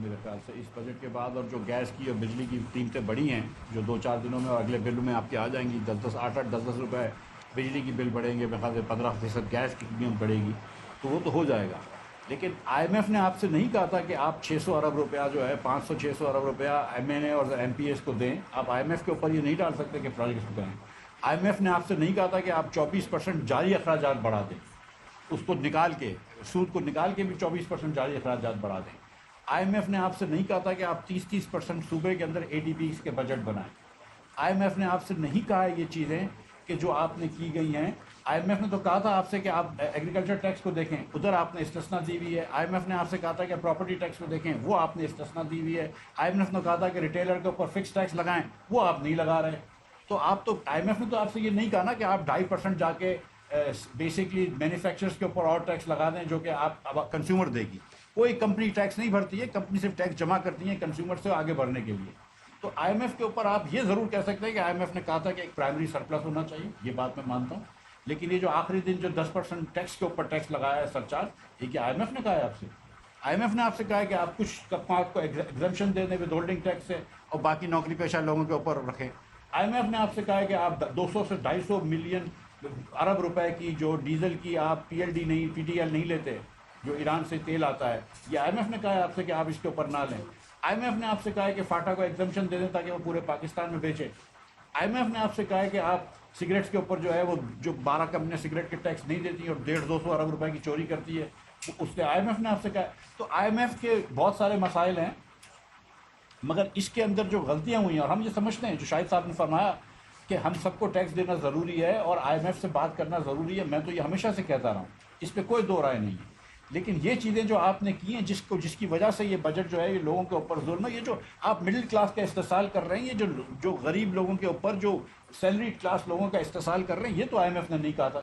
میرے خیال سے اس بجٹ کے بعد، اور جو گیس کی اور بجلی کی قیمتیں بڑھی ہیں جو 2-4 دنوں میں اور اگلے بل میں آپ کے آ جائیں گی، 10-10 روپے بجلی کی بل بڑھیں گے، میرے خیال سے 15% گیس کی قیمت بڑھے گی، تو وہ تو ہو جائے گا۔ لیکن آئی ایم ایف نے آپ سے نہیں کہا تھا کہ آپ 600 ارب روپیہ جو ہے 500-600 ارب روپیہ ایم این اے اور ایم پی ایس کو دیں۔ آپ آئی ایم ایف کے اوپر یہ نہیں ڈال سکتے کہ پروجیکٹس کو کریں۔ آئی ایم ایف نے آپ سے نہیں کہا تھا کہ آپ 24% جاری اخراجات بڑھا دیں، اس کو نکال کے، سود کو نکال کے بھی 24% جاری اخراجات بڑھا دیں۔ آئی ایم ایف نے آپ سے نہیں کہا تھا کہ آپ 30% صوبے کے اندر اے ڈی پیز کے بجٹ بنائیں۔ آئی ایم ایف نے آپ سے نہیں کہا ہے یہ چیزیں کہ جو آپ نے کی گئی ہیں۔ آئی ایم ایف نے تو کہا تھا آپ سے کہ آپ ایگریکلچر ٹیکس کو دیکھیں، ادھر آپ نے استثنا دی ہوئی ہے۔ آئی ایم ایف نے آپ سے کہا تھا کہ پراپرٹی ٹیکس کو دیکھیں، وہ آپ نے استثنا دی ہوئی ہے۔ آئی ایم ایف نے کہا تھا کہ ریٹیلر کے اوپر فکس ٹیکس لگائیں، وہ آپ نہیں لگا رہے۔ تو آپ تو آئی ایم ایف نے تو آپ سے یہ نہیں کہا نا کہ آپ 2.5% جا کے بیسکلی مینوفیکچررز کے اوپر اور ٹیکس لگا دیں جو کہ آپ کنزیومر دے گی۔ کوئی کمپنی ٹیکس نہیں بھرتی ہے، کمپنی صرف ٹیکس جمع کرتی ہے کنزیومر سے آگے بڑھنے کے لیے۔ تو آئی ایم ایف کے اوپر آپ یہ ضرور کہہ سکتے ہیں کہ آئی ایم ایف نے کہا تھا کہ ایک پرائمری سرپلس ہونا چاہیے، یہ بات میں مانتا ہوں، لیکن یہ جو آخری دن جو 10% ٹیکس کے اوپر ٹیکس لگایا ہے سرچارج، یہ کیا آئی ایم ایف نے کہا ہے آپ سے؟ آئی ایم ایف نے آپ سے کہا ہے کہ آپ کچھ کپاس کو ایگزمپشن دے دیں ود ہولڈنگ ٹیکس سے اور باقی نوکری پیشہ لوگوں کے اوپر رکھیں۔ آئی ایم ایف نے آپ سے کہا ہے کہ آپ 200 سے 250 ملین ارب روپے کی جو ڈیزل کی آپ پی ایل ڈی نہیں، پی ٹی ایل نہیں لیتے جو ایران سے تیل آتا ہے، یہ آئی ایم ایف نے کہا ہے آپ سے کہ آپ اس کے اوپر نہ لیں۔ آئی ایم ایف نے آپ سے کہا ہے کہ فاٹا کو ایگزمپشن دے دیں تاکہ وہ پورے پاکستان میں بیچے۔ آئی ایم ایف نے آپ سے کہا ہے کہ آپ سگریٹس کے اوپر جو ہے وہ جو 12 کمپنیاں سگریٹ کے ٹیکس نہیں دیتی اور 150-200 ارب روپے کی چوری کرتی ہے، اس سے آئی ایم ایف نے آپ سے کہا ہے۔ تو آئی ایم ایف کے بہت سارے مسائل ہیں، مگر اس کے اندر جو غلطیاں ہوئی ہیں، اور ہم یہ سمجھتے ہیں جو شاہد صاحب نے فرمایا کہ ہم سب کو ٹیکس دینا ضروری ہے اور آئی ایم ایف سے بات کرنا ضروری ہے، میں تو یہ ہمیشہ سے کہتا رہا ہوں، اس پہ کوئی دو رائے نہیں ہے۔ لیکن یہ چیزیں جو آپ نے کی ہیں جس کی وجہ سے یہ بجٹ جو ہے یہ لوگوں کے اوپر ظلم ہے، یہ جو آپ مڈل کلاس کا استحصال کر رہے ہیں، یہ جو غریب لوگوں کے اوپر جو سیلری کلاس لوگوں کا استحصال کر رہے ہیں، یہ تو آئی ایم ایف نے نہیں کہا تھا۔